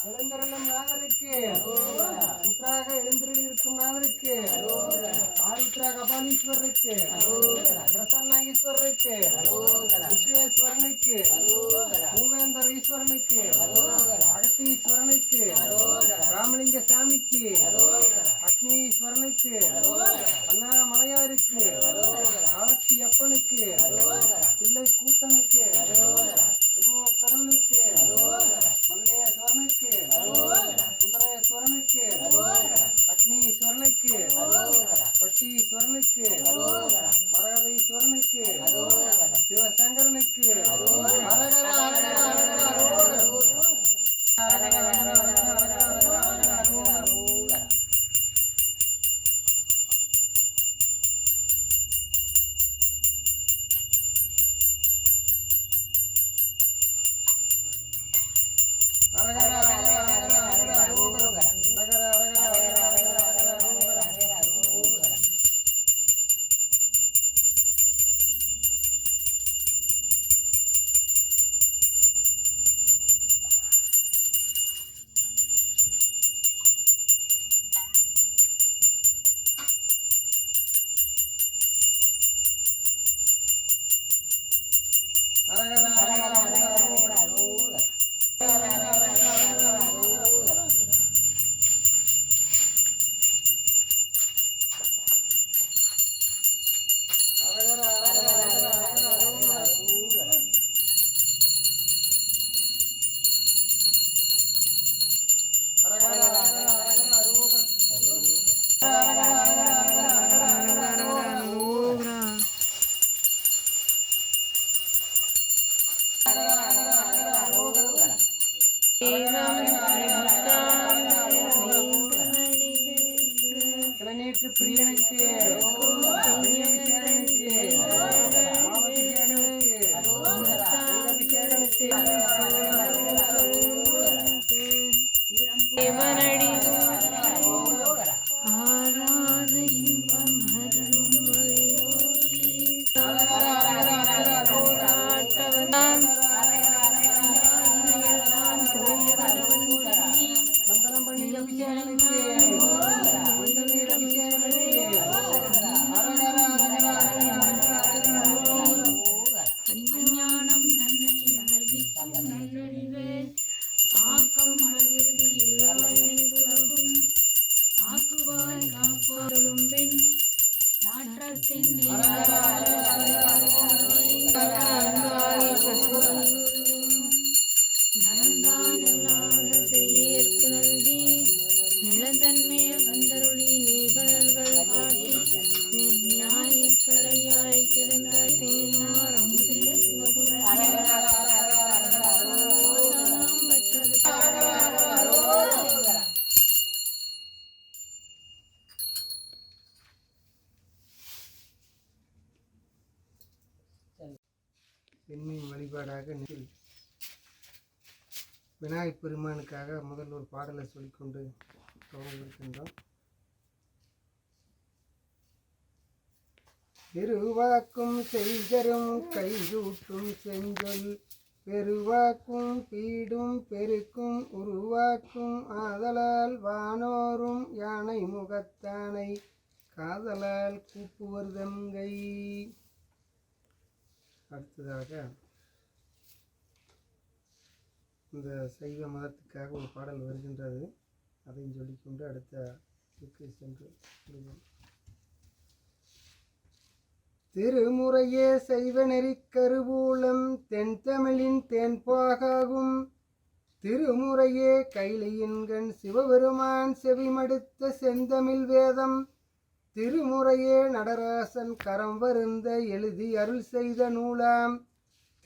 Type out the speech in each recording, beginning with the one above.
எழுந்தருளும் நாதருக்கு உற்றாக எழுந்திருக்கும் நாதருக்கு ஆருத்ரா கபாலீஸ்வரருக்கு பிரசன்ன ஈஸ்வரருக்கு விஸ்வேஸ்வரனுக்கு மூவேந்தர் ஈஸ்வரனுக்கு அகத்தீஸ்வரனுக்கு ராமலிங்க சாமிக்கு அக்னீஸ்வரனுக்கு அண்ணாமலையாருக்கு காலத்தி அப்பனுக்கு பிள்ளை கூத்தனுக்கு கடவுளுக்கு மதுரேஸ்வரனுக்கு சுந்தரேஸ்வரனுக்கு அக்னீஸ்வரனுக்கு பட்டீஸ்வரனுக்கு மரகதீஸ்வரனுக்கு சிவசங்கரனுக்கு நேற்று பிரியனுக்கு தேவனடி ஆராத இன்பம் அருளும் அஞ்ஞானம் தன்னை அறிவிக்கும் நல்லறிவே ஆக்கம் அழகிருதி இல்லாமைக்கும் ஆக்குவாய் காப்போரும் பெண் நாற்றத்தின் நலந்தான் இல்லாத செய்யேற்கு நல்கி நிலந்தன்மைய வந்தருளி நீகழல்கள் காட்டி ஞாயிற்களையாய் கிடந்த தேனார் அமுதே சிவபுரம் பெண்ணின் வழிபாடாக விநாயகப் பெருமானுக்காக முதல் ஒரு பாடலை சொல்லிக்கொண்டு தொடங்கியிருக்கின்றோம். பெருவாக்கும் செய்கரும் கைகூட்டும் செஞ்சொல் பெருவாக்கும் பீடும் பெருக்கும் உருவாக்கும் ஆதலால் வானோரும் யானை முகத்தானை காதலால் கூப்புவர் தங்கை. அடுத்ததாக இந்த சைவ மதத்துக்காக ஒரு பாடல் வருகின்றது, அதையும் சொல்லிக்கொண்டு அடுத்த சென்று விடுவோம். திருமுறையே செய்வ நெறிக் கருவூலம் தென்தமிழின் தேன்பாகும் திருமுறையே கைலியின்கண் சிவபெருமான் செவிமடுத்த செந்தமிழ் வேதம் திருமுறையே நடராசன் கரம் வருந்த எழுதி அருள் செய்த நூலாம்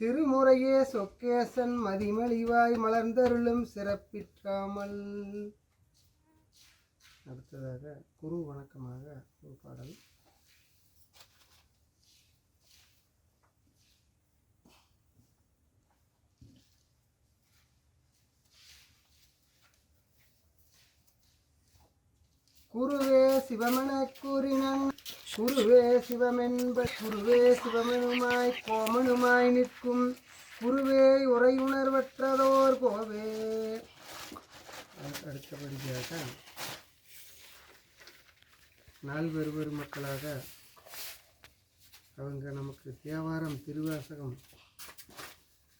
திருமுறையே சொக்கேசன் மதிமலிவாய் மலர்ந்தருளும் சிறப்பிற்றாமல். அடுத்ததாக குரு வணக்கமாக ஒரு பாடல். குருவே சிவமெனக் கூறினன் குருவே சிவமென்ப குருவே சிவமெனுமாய் கோமனுமாய் நிற்கும் குருவே உரையுணர்வற்றதோர் கோவே அடுத்தபடியாக நால்வர் பெருமக்களாக அவங்க நமக்கு தேவாரம் திருவாசகம்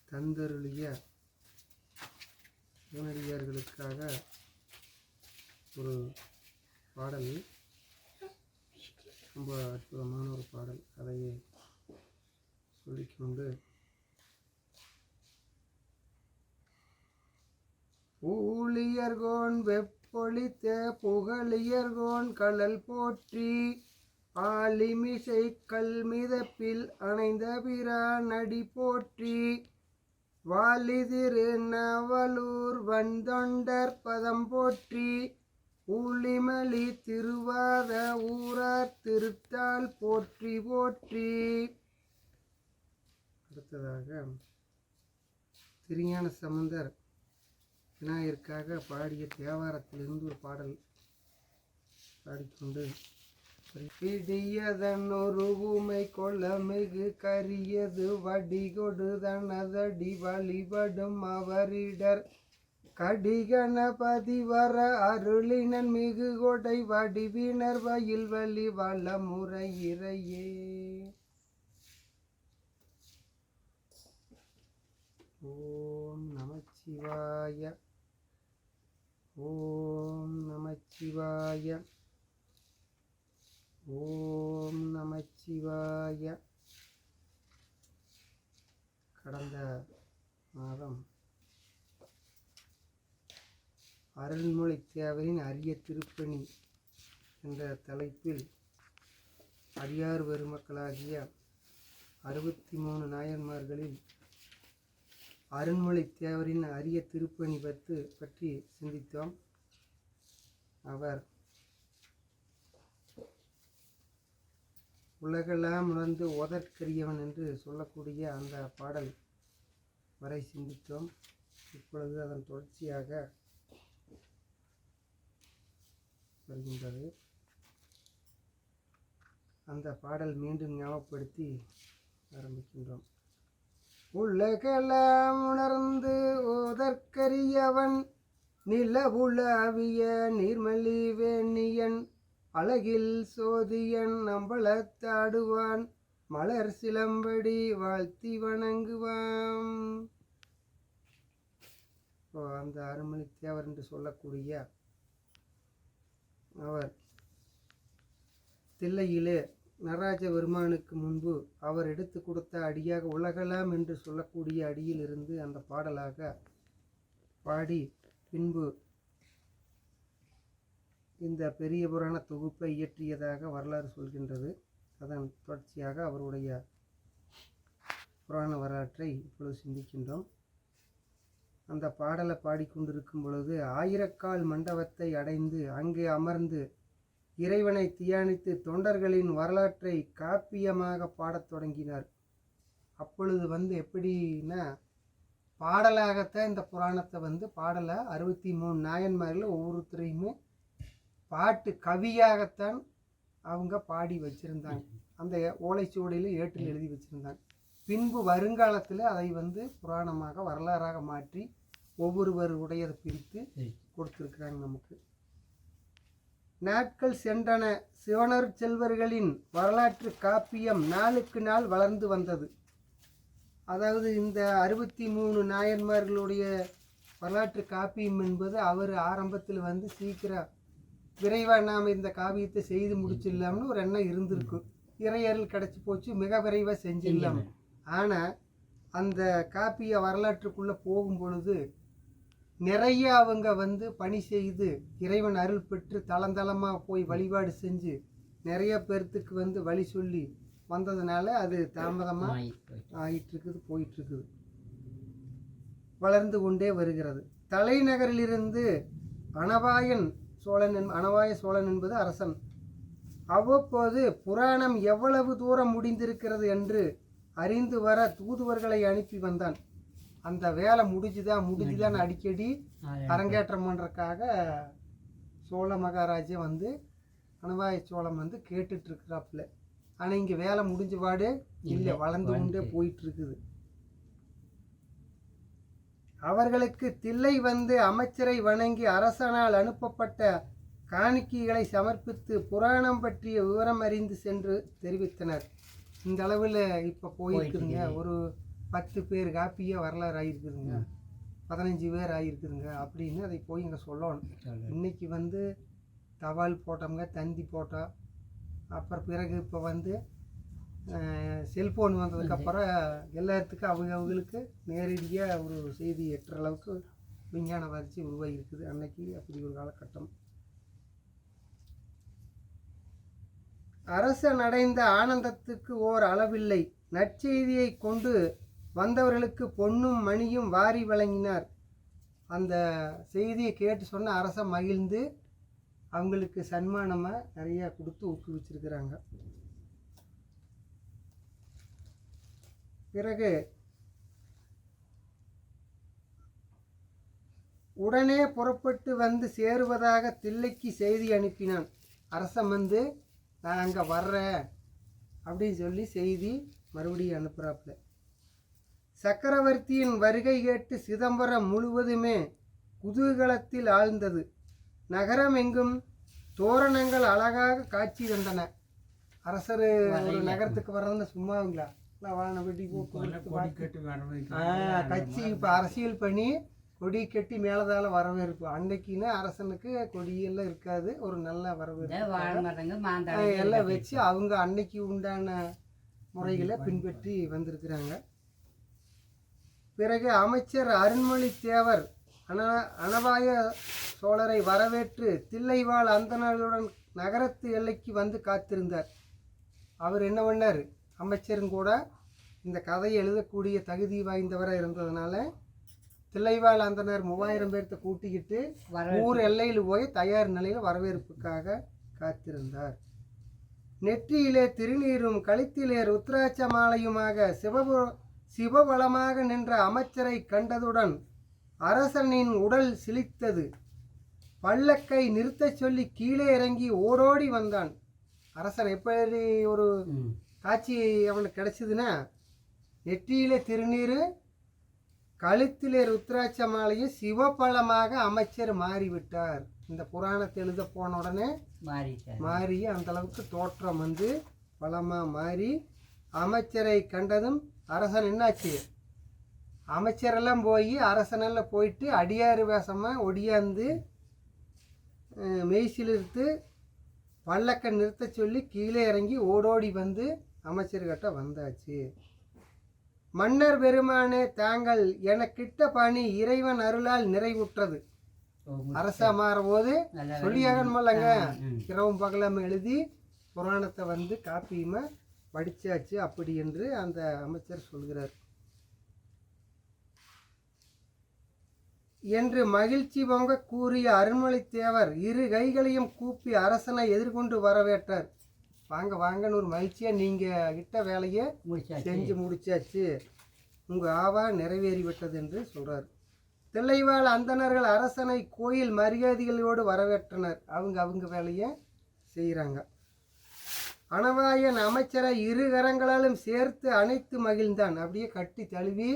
தந்தருளிய சிவனடியார்களுக்காக ஒரு பாடல், ரொம்ப அற்புதமான ஒரு பாடல். அதையே சொல்லிக்கொண்டு ஊழியர்கோன் வெப்பொழித்த புகழியர்கோன் கடல் போற்றி ஆலிமிசை கல்மிதப்பில் அணைந்த பிரான் அடி போற்றி வாலிதிரு நவலூர் வந்தொண்டர் பதம் போற்றி ஊழிமலி திருவாத ஊரார் திருத்தால் போற்றி போற்றி. அடுத்ததாக திருஞான சம்பந்தர் விநாயகருக்காக பாடிய தேவாரத்திலிருந்து ஒரு பாடல் பாடிக்கொண்டு பிடியதன் ஒரு ஊமை கொள்ளமிகு கரியது வடிகொடு தனதடி வழிபடும் அவரிடர் கடிகணபதி வர அருளினன் மிகு கொடை வடிவினர் வயல் வழி வளமுறை இறையே. ஓம் நமச்சிவாய, ஓம் நமச்சிவாய, ஓம் நமச்சிவாய. கடந்த மாதம் அருள்மொழி தேவரின் அரிய திருப்பணி என்ற தலைப்பில் அடியார் பெருமக்களாகிய 63 நாயன்மார்களில் அருள்மொழி தேவரின் அரிய திருப்பணி பற்றி சிந்தித்தோம். அவர் உலகெல்லாம் உணர்ந்து ஓதற்கரியவன் என்று சொல்லக்கூடிய அந்த பாடல் வரை சிந்தித்தோம். இப்பொழுது அதன் தொடர்ச்சியாக வருகின்றது. அந்த பாடல் மீண்டும் ஞாபகப்படுத்தி ஆரம்பிக்கின்றோம். உலகெல்லாம் உணர்ந்து ஓதற்கரியவன் நிலவுலாவிய நீர்மலி வேணியன் அழகில் சோதியன் நம்பளத்தாடுவான் மலர் சிலம்படி வாழ்த்தி வணங்குவான். அந்த அருள்மொழி தேவர் என்று சொல்லக்கூடிய அவர் தில்லையிலே நடராஜ பெருமானுக்கு முன்பு அவர் எடுத்து கொடுத்த அடியாக உலகலாம் என்று சொல்லக்கூடிய அடியிலிருந்து அந்த பாடலாக பாடி பின்பு இந்த பெரிய புராண தொகுப்பை இயற்றியதாக வரலாறு சொல்கின்றது. அதன் தொடர்ச்சியாக அவருடைய புராண வரலாற்றை இப்பொழுது சிந்திக்கின்றோம். அந்த பாடலை பாடிக்கொண்டிருக்கும் பொழுது ஆயிரக்கால் மண்டபத்தை அடைந்து அங்கே அமர்ந்து இறைவனை தியானித்து தொண்டர்களின் வரலாற்றை காப்பியமாக பாடத் தொடங்கினார். அப்பொழுது எப்படின்னா பாடலாகத்தான் இந்த புராணத்தை பாடலை 63 நாயன்மார்கள் ஒவ்வொருத்தரையுமே பாட்டு கவியாகத்தான் அவங்க பாடி வச்சுருந்தாங்க. அந்த ஓலைச்சுவடியில் ஏட்டில் எழுதி வச்சுருந்தாங்க. பின்பு வருங்காலத்தில் அதை புராணமாக வரலாறாக மாற்றி ஒவ்வொருவருடையதை பிரித்து கொடுத்துருக்குறாங்க நமக்கு. நாட்கள் சென்றன. சிவனர் செல்வர்களின் வரலாற்று காப்பியம் நாளுக்கு நாள் வளர்ந்து வந்தது. அதாவது இந்த 63 நாயன்மார்களுடைய வரலாற்று காப்பியம் என்பது அவர் ஆரம்பத்தில் சீக்கிரம் விரைவாக நாம் இந்த காவியத்தை செய்து முடிச்சிடலாம்னு ஒரு எண்ணம் இருந்திருக்கு. இறையருள் கிடச்சி போச்சு, மிக விரைவாக செஞ்சிடலாம். ஆனால் அந்த காப்பிய வரலாற்றுக்குள்ளே போகும் பொழுது நிறைய அவங்க பணி செய்து இறைவன் அருள் பெற்று தளந்தளமாக போய் வழிபாடு செஞ்சு நிறைய பேர்த்துக்கு வழி சொல்லி வந்ததுனால அது தாமதமாக ஆகிட்டுருக்குது, போயிட்டுருக்குது, வளர்ந்து கொண்டே வருகிறது. தலைநகரிலிருந்து அனவாய சோழன் என்பது அரசன். அவ்வப்போது புராணம் எவ்வளவு தூரம் முடிந்திருக்கிறது என்று அறிந்து வர தூதுவர்களை அனுப்பி வந்தான். அந்த வேலை முடிஞ்சுதான் அடிக்கடி அரங்கேற்றம் பண்ணுறதுக்காக சோழ மகாராஜா அனவாய சோழன் கேட்டுட்ருக்கிறாப்புல. ஆனால் இங்கே வேலை முடிஞ்ச பாடு இல்லை, வளர்ந்து கொண்டே போயிட்டுருக்குது. அவர்களுக்கு தில்லை வந்து அமைச்சரை வணங்கி அரசனால் அனுப்பப்பட்ட காணிக்கைகளை சமர்ப்பித்து புராணம் பற்றிய விவரம் அறிந்து சென்று தெரிவித்தனர். இந்த அளவில் இப்போ போயிருக்குதுங்க. ஒரு 10 பேர் காப்பியாக வரலாறு ஆகிருக்குதுங்க, 15 பேர் ஆகிருக்குதுங்க அப்படின்னு அதை போய் இங்கே சொல்லணும். இன்றைக்கி வந்து தபால் போட்டோம்ங்க, தந்தி போட்டோம். அப்புறம் பிறகு இப்போ வந்து செல்ஃபோன் வந்ததுக்கப்புறம் எல்லாத்துக்கும் அவங்களுக்கு நேரடியாக ஒரு செய்தி எட்டுற அளவுக்கு விஞ்ஞான வளர்ச்சி உருவாகிருக்குது. அன்னைக்கு அப்படி ஒரு காலகட்டம். அரசன் அடைந்த ஆனந்தத்துக்கு ஓர் அளவில்லை. நற்செய்தியை கொண்டு வந்தவர்களுக்கு பொன்னும் மணியும் வாரி வழங்கினார். அந்த செய்தியை கேட்டு சொன்ன அரசன் மகிழ்ந்து அவங்களுக்கு சன்மானமாக நிறையா கொடுத்து ஊக்குவிச்சிருக்கிறாங்க. பிறகு உடனே புறப்பட்டு வந்து சேருவதாக தில்லைக்கு செய்தி அனுப்பினான். அரசன் வந்து நான் அங்கே வர்றேன் அப்படின்னு சொல்லி செய்தி மறுபடியும் அனுப்புகிறாப்புல. சக்கரவர்த்தியின் வருகை கேட்டு சிதம்பரம் முழுவதுமே குதூகலத்தில் ஆழ்ந்தது. நகரம் எங்கும் தோரணங்கள் அழகாக காட்சி தந்தன. அரசர் ஒரு நகரத்துக்கு வர்றதுன்னு சும்மாங்களா? கட்சி இப்போ அரசியல் பண்ணி கொடி கட்டி மேலதால வரவேற்பு. அன்னைக்குன்னு அரசனுக்கு கொடியெல்லாம் இருக்காது, ஒரு நல்ல வரவேற்பு எல்லாம் வச்சு அவங்க அன்னைக்கு உண்டான முறைகளை பின்பற்றி வந்திருக்கிறாங்க. பிறகு அமைச்சர் அருண்மொழித்தேவர் அனவாய சோழரை வரவேற்று தில்லைவாழ் அந்தணர்களுடன் நகரத்து எல்லைக்கு வந்து காத்திருந்தார். அவர் என்ன பண்ணார்? அமைச்சரும் கூட இந்த கதையை எழுதக்கூடிய தகுதி வாய்ந்தவராக இருந்ததுனால தில்லைவாழ் அந்தனர் 3000 பேர்த்த கூட்டிக்கிட்டு ஊர் எல்லையில் போய் தயார் நிலையில் வரவேற்புக்காக காத்திருந்தார். நெற்றியிலே திருநீரும் கழுத்திலே ருத்ராட்ச மாலையுமாக சிவபலமாக நின்ற அமைச்சரை கண்டதுடன் அரசனின் உடல் சிலித்தது. பல்லக்கை நிறுத்தச் சொல்லி கீழே இறங்கி ஓடோடி வந்தான். அரசன் எப்படி ஒரு காட்சி அவனுக்கு கிடைச்சதுன்னா, நெற்றியிலே திருநீர், கழுத்திலே ருத்ராட்ச மாலையும் சிவபலமாக அமைச்சர் மாறிவிட்டார். இந்த புராணத்தை எழுத போன உடனே மாறி அந்த அளவுக்கு தோற்றம் வந்து பலமாக மாறி அமைச்சரை கண்டதும் அரசன் என்னாச்சு? அமைச்சரெல்லாம் போய் அரசனெல்லாம் போயிட்டு அடியாறு வேஷமாக ஒடியாந்து மெய்சிலிருத்து பல்லக்க நிறுத்த சொல்லி கீழே இறங்கி ஓடோடி வந்து அமைச்சர்கிட்ட வந்தாச்சு. மன்னர் பெருமானே, தாங்கள் எனக்கிட்ட பணி இறைவன் அருளால் நிறைவுற்றது. அரசா மாறும்போது சொல்லியாகணுமல்லங்க, இரவும் பகலாம எழுதி புராணத்தை வந்து காப்பியுமா படித்தாச்சு அப்படி என்று அந்த அமைச்சர் சொல்கிறார் என்று மகிழ்ச்சி பொங்க கூறிய அருண்மொழித்தேவர் இரு கைகளையும் கூப்பி அரசனை எதிர்கொண்டு வரவேற்றார். வாங்க வாங்கன்னு ஒரு மகிழ்ச்சியாக நீங்கள் இட்ட வேலையை செஞ்சு முடிச்சாச்சு, உங்கள் ஆவா நிறைவேறிவிட்டது என்று சொல்கிறார். தில்லைவாழ் அந்தணர்கள் அரசனை கோயில் மரியாதைகளோடு வரவேற்றனர். அவங்க வேலையை செய்கிறாங்க. அனவாயன் அமைச்சரை இரு கரங்களாலும் சேர்த்து அணைத்து மகிழ்ந்தான். அப்படியே கட்டி தழுவி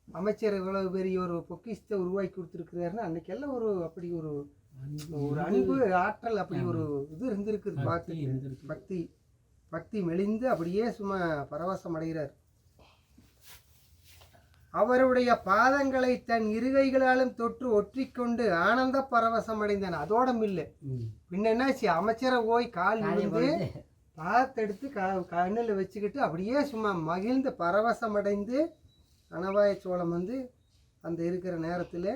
அமைச்சர் இவ்வளவு பெரிய ஒரு பொக்கிஷத்தை உருவாக்கி கொடுத்துருக்கிறாருன்னு அன்னைக்கெல்லாம் ஒரு அப்படி ஒரு அன்பு ஆற்றல் அப்படி ஒரு இது இருந்திருக்குது. பார்த்து பக்தி மெலிந்து அப்படியே சும்மா பரவசம் அடைகிறார். அவருடைய பாதங்களை தன் இருகைகளாலும் தொற்று ஒற்றிக்கொண்டு ஆனந்த பரவசம் அடைந்தான். அதோட இல்லை, பின்ன என்னாச்சு? அமைச்சரை போய் கால் விழுந்து பாதத்தெடுத்து கண்ணில் வச்சுக்கிட்டு அப்படியே சும்மா மகிழ்ந்து பரவசம் அடைந்து அனவாய சோழம் வந்து அந்த இருக்கிற நேரத்தில்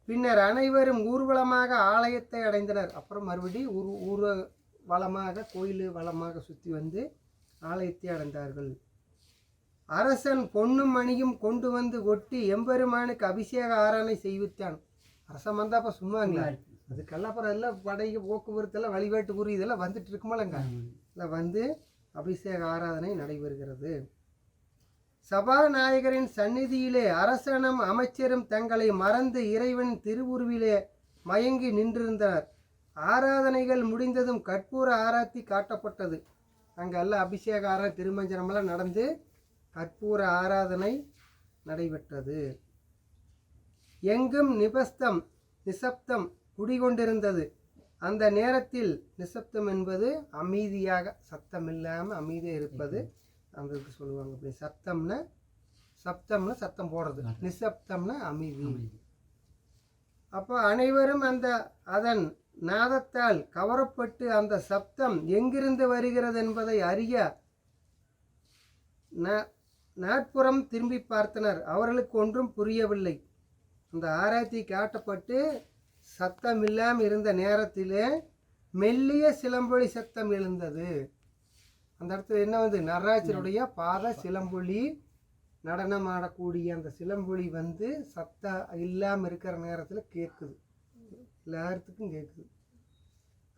பின்னர் அனைவரும் ஊர்வலமாக ஆலயத்தை அடைந்தனர். அப்புறம் மறுபடி ஊர்வலமாக கோயில் வளமாக சுற்றி வந்து ஆலயத்தை அடைந்தார்கள். அரசன் பொன்னும் மணியும் கொண்டு வந்து ஒட்டி எம்பெருமானுக்கு அபிஷேக ஆராதனை செய்வித்தான். அரசன் வந்தால் அப்போ சும்மாங்களா? அதுக்கெல்லாம் அப்புறம் எல்லாம் படை போக்குவரத்தெல்லாம் வழிபாட்டு கூறி இதெல்லாம் வந்துட்டு இருக்குமல்லங்க, இல்லை வந்து அபிஷேக ஆராதனை நடைபெறுகிறது. சபாநாயகரின் சந்நிதியிலே அரசனும் அமைச்சரும் தங்களை மறந்து இறைவன் திருவுருவிலே மயங்கி நின்றிருந்தனர். ஆராதனைகள் முடிந்ததும் கற்பூர ஆராத்தி காட்டப்பட்டது. அங்கெல்லாம் அபிஷேக ஆராதனை திருமஞ்சனமெல்லாம் நடந்து கற்பூர ஆராதனை நடைபெற்றது. எங்கும் நிசப்தம் குடிகொண்டிருந்தது. அந்த நேரத்தில் நிசப்தம் என்பது அமைதியாக, சத்தம் இல்லாமல் அமைதியாக இருப்பது. அந்த இதுக்கு சொல்லுவாங்க. அப்படி சப்தம்னா சத்தம் போடுறது, நிசப்தம்னா அமைதி. அப்போ அனைவரும் அதன் நாதத்தால் கவரப்பட்டு அந்த சப்தம் எங்கிருந்து வருகிறது என்பதை அறிய நாட்புறம் திரும்பி பார்த்தனர். அவர்களுக்கு ஒன்றும் புரியவில்லை. அந்த ஆராய்ச்சி காட்டப்பட்டு சத்தம் இல்லாமல் இருந்த நேரத்திலே மெல்லிய சிலம்பொலி சத்தம் எழுந்தது. அந்த இடத்துல என்ன வந்து நடராஜருடைய பாத சிலம்பொலி, நடனம் ஆடக்கூடிய அந்த சிலம்பொலி வந்து சத்தம் இல்லாமல் இருக்கிற நேரத்தில் கேட்குது, எல்லாத்துக்கும் கேட்குது.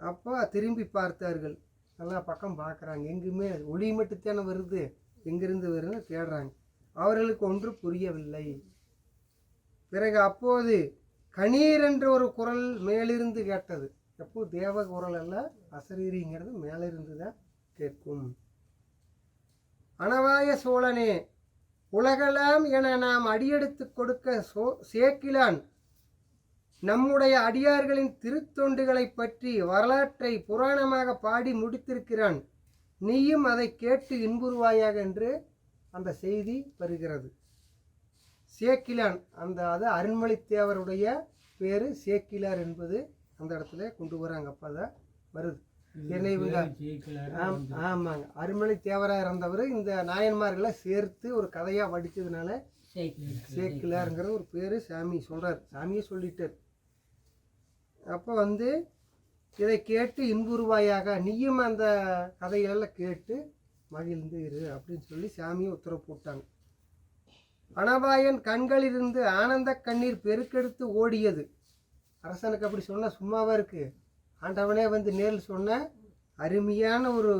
அப்போ திரும்பி பார்த்தார்கள். நல்லா பக்கம் பார்க்குறாங்க, எங்குமே ஒளி மட்டுத்தானே வருது, எங்கிருந்து வருதுன்னு தேடுறாங்க. அவர்களுக்கு ஒன்று புரியவில்லை. பிறகு அப்போது கணீர் என்ற ஒரு குரல் மேலிருந்து கேட்டது. எப்போ தேவ குரல் அல்ல, அசரீரிங்கிறது மேலிருந்து தான் கேட்கும். அனவாய சோழனே, உலகெல்லாம் என நாம் அடியெடுத்து கொடுக்க சேக்கிலான் நம்முடைய அடியார்களின் திருத்தொண்டுகளை பற்றி வரலாற்றை புராணமாக பாடி முடித்திருக்கிறான். நீயும் அதை கேட்டு இன்புறுவாயாக என்று அந்த செய்தி வருகிறது. சேக்கிலான் அது அருண்மொழித்தேவருடைய பேர் சேக்கிலார் என்பது அந்த இடத்துல கொண்டு வராங்க. அப்போ தான் வருது. என்னை இவங்க ஆமாங்க, அருண்மொழித்தேவராக இருந்தவர் இந்த நாயன்மார்களை சேர்த்து ஒரு கதையாக வடித்ததுனால சேக்கிலாருங்கிற ஒரு பேர் சாமி சொல்கிறார், சாமியே சொல்லிட்டார். அப்போ இதை கேட்டு இன்புறுவாயாக, நீயும் அந்த கதைகளெல்லாம் கேட்டு மகிழ்ந்து இரு அப்படின்னு சொல்லி சாமியை உத்தரவு போட்டாங்க. அனவாயன் கண்களிலிருந்து ஆனந்த கண்ணீர் பெருக்கெடுத்து ஓடியது. அரசனுக்கு அப்படி சொன்னால் சும்மாவா இருக்கு, ஆண்டவனே நேரில் சொன்ன அருமையான ஒரு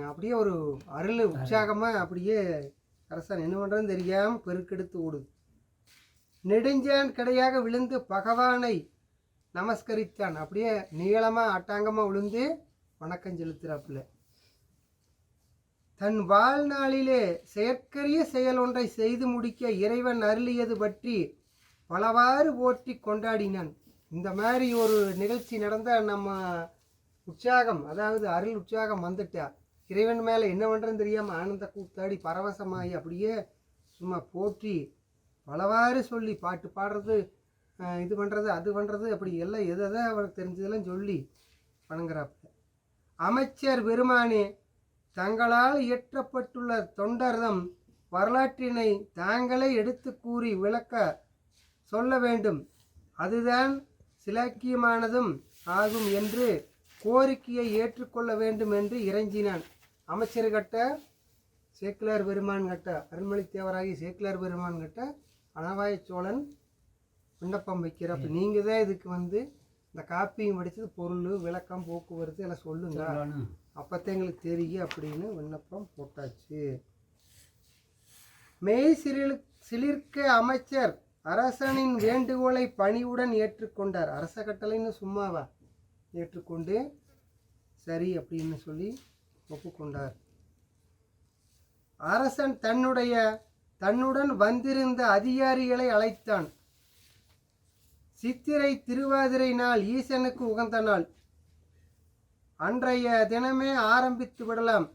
அப்படியே ஒரு அருள் உற்சாகமாக அப்படியே அரசன் என்ன பண்ணுறதுன்னு தெரியாமல் பெருக்கெடுத்து ஓடுது. நெடுஞ்சான் கிடையாக விழுந்து பகவானை நமஸ்கரித்தான். அப்படியே நீளமாக அட்டாங்கமாக விழுந்து வணக்கம் செலுத்துறாப்புல. தன் வாழ்நாளிலே செயற்கரிய செயல் ஒன்றை செய்து முடிக்க இறைவன் அருளியது பற்றி பலவாறு போற்றி கொண்டாடினான். இந்த மாதிரி ஒரு நிகழ்ச்சி நடந்தால் நம்ம உற்சாகம், அதாவது அருள் உற்சாகம் வந்துட்டா இறைவன் மேலே என்ன பண்ணுறதுன்னு தெரியாமல் ஆனந்த கூத்தாடி பரவசமாகி அப்படியே சும்மா போற்றி பலவாறு சொல்லி பாட்டு பாடுறது, இது பண்ணுறது அது பண்ணுறது, அப்படி எல்லாம் எதை அவனுக்கு தெரிஞ்சதெல்லாம் சொல்லி வணங்குறாப்புல. அமைச்சர் பெருமானே, தங்களால் இயற்றப்பட்டுள்ள தொண்டர்தம் வரலாற்றினை தாங்களே எடுத்து கூறி விளக்க சொல்ல வேண்டும், அதுதான் சிலாக்கியமானதும் ஆகும் என்று கோரிக்கையை ஏற்றுக்கொள்ள வேண்டும் என்று இறைஞ்சினான். அமைச்சர்கிட்ட சேக்கிலார் பெருமான் கிட்ட, அருண்மொழித்தேவராகி சேக்கிலார் பெருமான் கிட்ட அனவாய சோழன் விண்ணப்பம் வைக்கிறப்ப நீங்கள் தான் இதுக்கு இந்த காப்பியும் படித்தது பொருள் விளக்கம் போக்குவரத்து எல்லாம் சொல்லுங்க, அப்போத்தான் எங்களுக்கு தெரியும் அப்படின்னு விண்ணப்பம் போட்டாச்சு. மெய் சிலிர்க்க அமைச்சர் அரசனின் வேண்டுகோளை பணிவுடன் ஏற்றுக்கொண்டார். அரச கட்டளைன்னு சும்மாவா, ஏற்றுக்கொண்டு சரி அப்படின்னு சொல்லி ஒப்புக்கொண்டார். அரசன் தன்னுடன் வந்திருந்த அதிகாரிகளை அழைத்தான். சித்திரை திருவாதிரை நாள் ஈசனுக்கு உகந்த நாள், அன்றைய தினமே ஆரம்பித்து விடலாம்,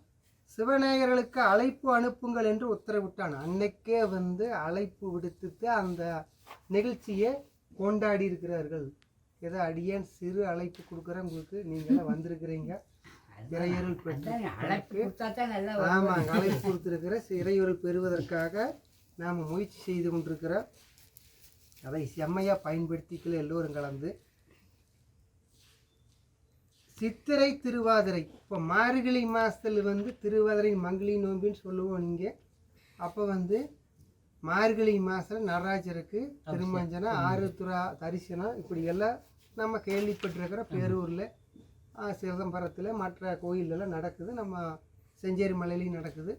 சிவநேயர்களுக்கு அழைப்பு அனுப்புங்கள் என்று உத்தரவிட்டான். அன்னைக்கே அழைப்பு விடுத்து அந்த நிகழ்ச்சியை கொண்டாடி இருக்கிறார்கள். ஏதோ அடியேன் சிறு அழைப்பு கொடுக்குறேன் உங்களுக்கு, நீங்களாம் வந்திருக்கிறீங்க, இறையொருள் பெற்று ஆமாங்க அழைப்பு கொடுத்துருக்கிற இறையொருள் பெறுவதற்காக நாம் முயற்சி செய்து கொண்டிருக்கிறோம். அதை செம்மையாக பயன்படுத்திக்கல எல்லோரும் கலந்து. சித்திரை திருவாதிரை, இப்போ மார்கழி மாதத்தில் திருவாதிரை மங்களி நோம்பின்னு சொல்லுவோம் நீங்கள். அப்போ மார்கழி மாதம் நடராஜருக்கு திருமஞ்சனம், ஆருத்ரா தரிசனம், இப்படி எல்லாம் நம்ம கேள்விப்பட்டிருக்கிற பேரூரில் சிதம்பரத்தில் மற்ற கோயிலெல்லாம் நடக்குது, நம்ம செஞ்சேரி மலையிலையும் நடக்குது,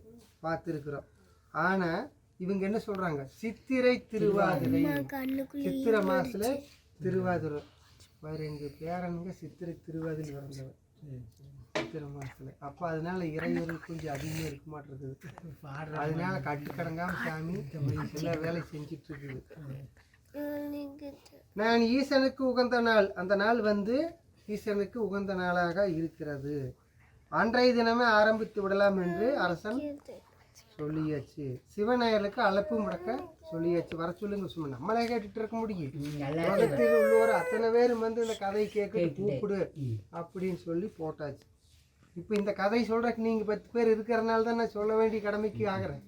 பார்த்துருக்குறோம். ஆனால் இவங்க என்ன சொல்கிறாங்க, சித்திரை திருவாதிரை, சித்திரை மாதத்தில் திருவாதிரை. வேறு எங்கள் பேரனுங்க சித்திரை திருவாதிரை பிறந்தவர் சித்திரை மாதத்தில். அப்போ அதனால இறைவர்கள் கொஞ்சம் அதிகமாக இருக்க மாட்டேருக்குது, அதனால கட்டுக்கடங்காமல் சாமி எல்லா வேலை செஞ்சிட்ருக்குது. நான் ஈசனுக்கு உகந்த நாள், அந்த நாள் வந்து ஈசனுக்கு உகந்த நாளாக இருக்கிறது. அன்றைய தினமே ஆரம்பித்து விடலாம் என்று அரசன் சொல்லியாச்சு. சிவநாயர்களுக்கு அழைப்பு முடக்க சொல்லியாச்சு. வர சொல்லுங்க. சும்மா நம்மளே கேட்டுட்டு இருக்க முடியும். உலகத்தில் உள்ளவர் அத்தனை பேரும் வந்து இந்த கதையை கேட்க கூப்பிடு அப்படின்னு சொல்லி போட்டாச்சு. இப்போ இந்த கதை சொல்றதுக்கு நீங்கள் 10 பேர் இருக்கிறனால தான் நான் சொல்ல வேண்டிய கடமைக்கு ஆகிறேன்.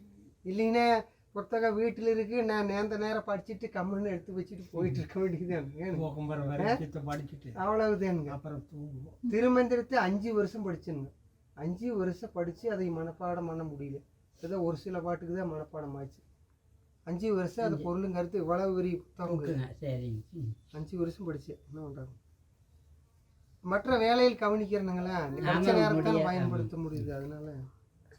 இல்லைன்னா புத்தகம் வீட்டில் இருக்கு, நான் நேர்ந்த நேரம் படிச்சுட்டு கம்முன்னு எடுத்து வச்சுட்டு போயிட்டு இருக்க வேண்டியதுதான். அவ்வளவுதானுங்க. அப்புறம் திருமந்திரத்தை 5 வருஷம் படிச்சுங்க. 5 வருஷம் படித்து அதை மனப்பாடம் பண்ண முடியல. ஏதோ ஒரு சில பாட்டுக்கு தான் மனப்பாடம் ஆச்சு. 5 வருஷம் அது பொருளும் கருத்து இவ்வளவு பெரிய புத்தகம். 5 வருஷம் படிச்சு என்ன பண்ணுறாங்க. மற்ற வேலையில் கவனிக்கிறனுங்களா, நினைச்ச நேரத்தால் பயன்படுத்த முடியுது. அதனால